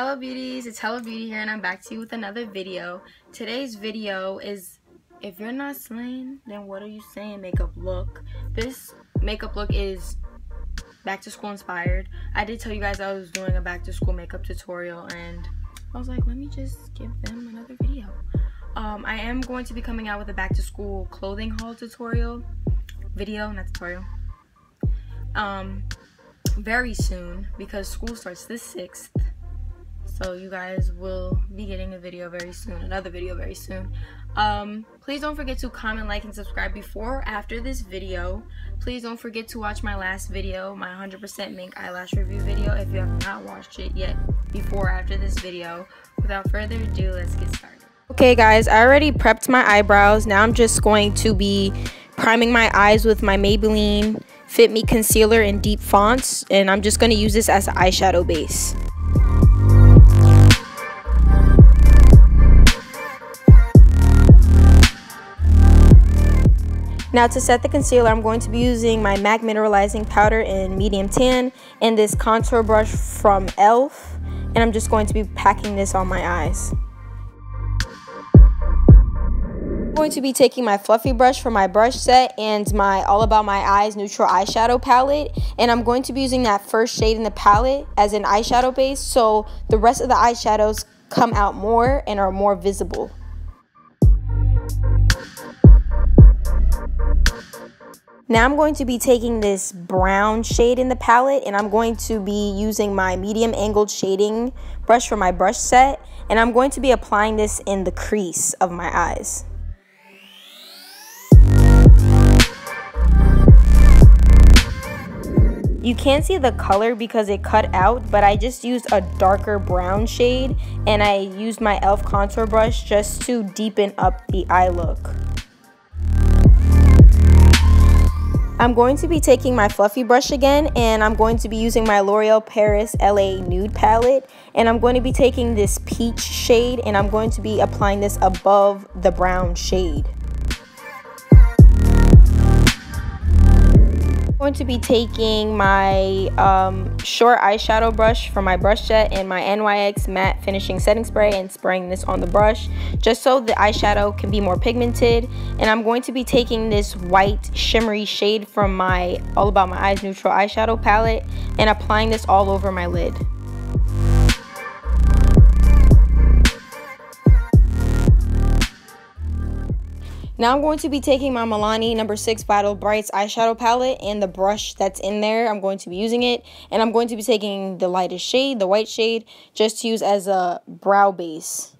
Hello beauties, it's Hello Beauty here, and I'm back to you with another video. Today's video is, if you're not slaying, then what are you saying? Makeup look. This makeup look is back to school inspired. I did tell you guys I was doing a back to school makeup tutorial, and I was like, let me just give them another video. I am going to be coming out with a back to school clothing haul video, very soon, because school starts this 6th. So you guys will be getting a video very soon, another video very soon. Please don't forget to comment, like, and subscribe before or after this video. Please don't forget to watch my last video, my 100% mink eyelash review video, if you have not watched it yet, before or after this video. Without further ado, let's get started. Okay guys, I already prepped my eyebrows. Now I'm just going to be priming my eyes with my Maybelline FitMe concealer in deep Fonce, and I'm just going to use this as an eyeshadow base. Now to set the concealer, I'm going to be using my M.A.C Mineralizing powder in medium tan and this contour brush from e.l.f. and I'm just going to be packing this on my eyes. I'm going to be taking my fluffy brush from my brush set and my All About My Eyes neutral eyeshadow palette, and I'm going to be using that first shade in the palette as an eyeshadow base so the rest of the eyeshadows come out more and are more visible. Now I'm going to be taking this brown shade in the palette, and I'm going to be using my medium angled shading brush from my brush set, and I'm going to be applying this in the crease of my eyes. You can't see the color because it cut out, but I just used a darker brown shade, and I used my e.l.f. contour brush just to deepen up the eye look. I'm going to be taking my fluffy brush again, and I'm going to be using my L'Oreal Paris LA Nude palette, and I'm going to be taking this peach shade, and I'm going to be applying this above the brown shade. I'm going to be taking my short eyeshadow brush from my brush set and my NYX matte finishing setting spray and spraying this on the brush just so the eyeshadow can be more pigmented. And I'm going to be taking this white shimmery shade from my All About My Eyes neutral eyeshadow palette and applying this all over my lid. Now I'm going to be taking my Milani No. 6 Vital Brights eyeshadow palette and the brush that's in there. I'm going to be using it, and I'm going to be taking the lightest shade, the white shade, just to use as a brow base.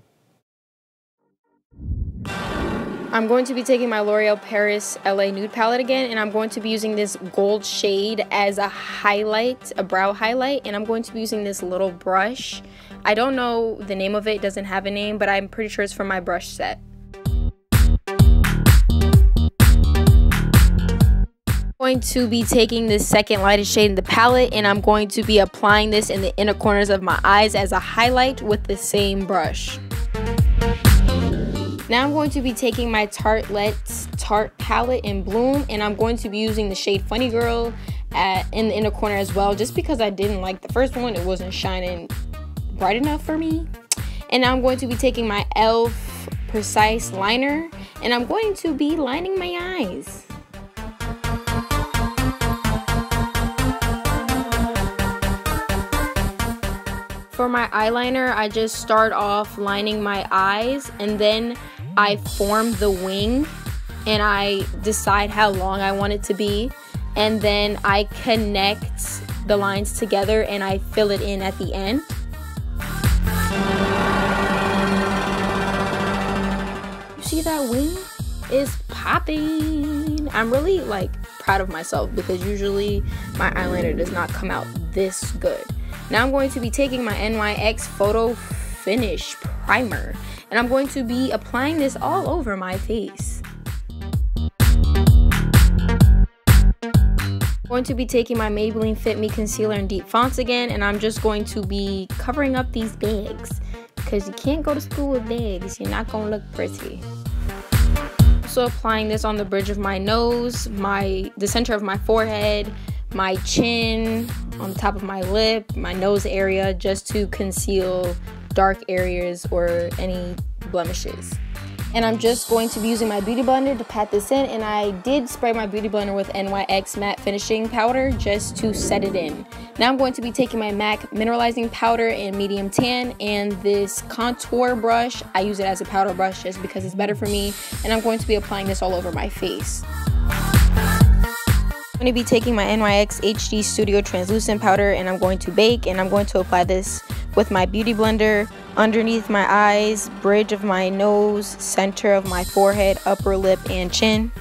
I'm going to be taking my L'Oreal Paris LA Nude palette again, and I'm going to be using this gold shade as a highlight, a brow highlight, and I'm going to be using this little brush. I don't know the name of it, it doesn't have a name, but I'm pretty sure it's from my brush set. I'm going to be taking this second lightest shade in the palette, and I'm going to be applying this in the inner corners of my eyes as a highlight with the same brush. Now I'm going to be taking my Tartelette Tarte palette in Bloom, and I'm going to be using the shade Funny Girl in the inner corner as well, just because I didn't like the first one. It wasn't shining bright enough for me. And now I'm going to be taking my e.l.f. Precise liner, and I'm going to be lining my eyes. For my eyeliner, I just start off lining my eyes, and then I form the wing, and I decide how long I want it to be, and then I connect the lines together and I fill it in at the end. You see that wing? It's popping. I'm really proud of myself because usually my eyeliner does not come out this good. Now I'm going to be taking my NYX Photo Finish Primer, and I'm going to be applying this all over my face. I'm going to be taking my Maybelline FitMe Concealer in Deep Fonce again, and I'm just going to be covering up these bags because you can't go to school with bags. You're not going to look pretty. Also applying this on the bridge of my nose, the center of my forehead, my chin, on the top of my lip, my nose area, just to conceal dark areas or any blemishes. And I'm just going to be using my beauty blender to pat this in, and I did spray my beauty blender with NYX matte finishing powder just to set it in. Now I'm going to be taking my M.A.C mineralizing powder in medium tan and this contour brush. I use it as a powder brush just because it's better for me, and I'm going to be applying this all over my face. I'm going to be taking my NYX HD Studio translucent powder, and I'm going to bake, and I'm going to apply this with my beauty blender underneath my eyes, bridge of my nose, center of my forehead, upper lip, and chin.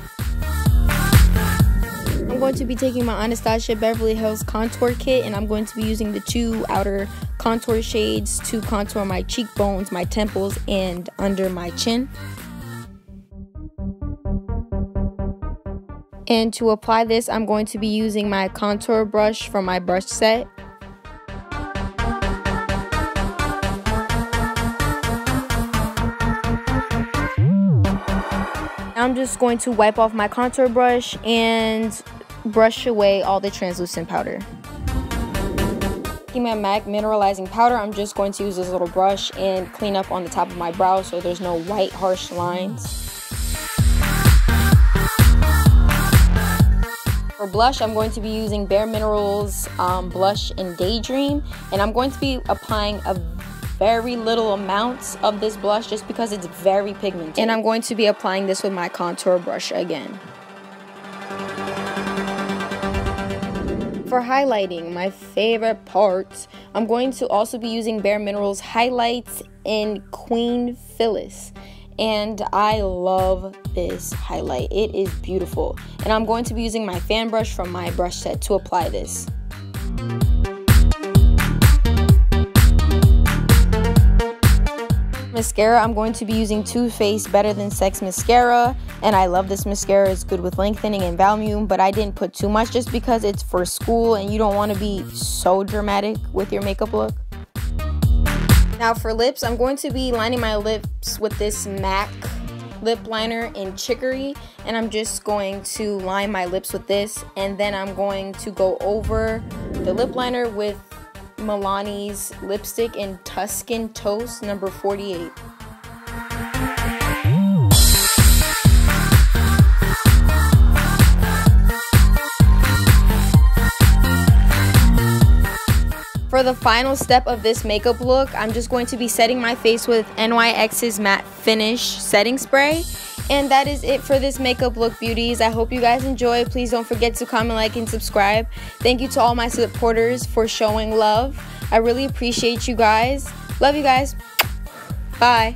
I'm going to be taking my Anastasia Beverly Hills contour kit, and I'm going to be using the 2 outer contour shades to contour my cheekbones, my temples, and under my chin. And to apply this, I'm going to be using my contour brush from my brush set. I'm just going to wipe off my contour brush and brush away all the translucent powder. Taking my M.A.C mineralizing powder, I'm just going to use this little brush and clean up on the top of my brow so there's no white harsh lines. For blush, I'm going to be using Bareminerals blush in Daydream, and I'm going to be applying a very little amounts of this blush just because it's very pigmented. And I'm going to be applying this with my contour brush again. For highlighting, my favorite part, I'm going to also be using Bareminerals highlights in Queen Phyllis. And I love this highlight. It is beautiful. And I'm going to be using my fan brush from my brush set to apply this. Mascara, I'm going to be using Too Faced Better Than Sex mascara, and I love this mascara. It's good with lengthening and volume, but I didn't put too much just because it's for school and you don't want to be so dramatic with your makeup look. Now for lips, I'm going to be lining my lips with this M.A.C lip liner in Chicory, and I'm just going to line my lips with this, and then I'm going to go over the lip liner with Milani's lipstick in Tuscan Toast number 48. For the final step of this makeup look, I'm just going to be setting my face with NYX's Matte Finish Setting Spray. And that is it for this makeup look, beauties. I hope you guys enjoy. Please don't forget to comment, like, and subscribe. Thank you to all my supporters for showing love. I really appreciate you guys. Love you guys. Bye.